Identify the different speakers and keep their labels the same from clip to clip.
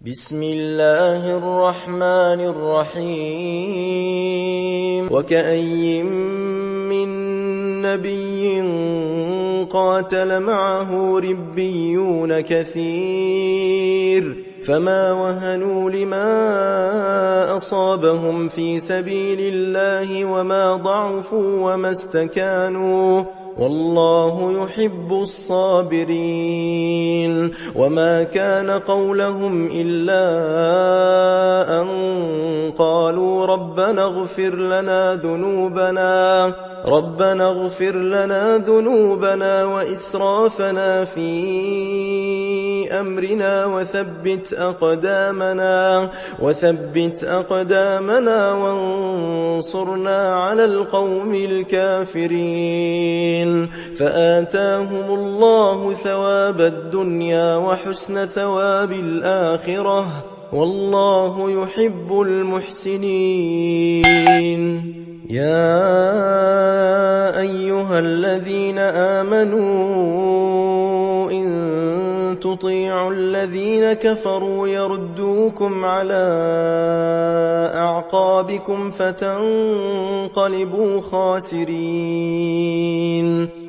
Speaker 1: بسم الله الرحمن الرحيم وكأي من نبي قاتل معه ربيون كثير فما وهنوا لما أصابهم في سبيل الله وما ضعفوا وما استكانوا والله يحب الصابرين وما كان قولهم إلا أن قالوا ربنا اغفر لنا ذنوبنا وإسرافنا في أمرنا وثبت أقدامنا وانصرنا على القوم الكافرين فآتاهم الله ثواب الدنيا وحسن ثواب الآخرة والله يحب المحسنين يا أيها الذين آمنوا إن تطيعوا الذين كفروا يردوكم على أعقابكم فتنقلبوا خاسرين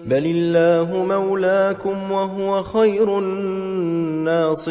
Speaker 1: بل الله مولاكم وهو خير الناصرين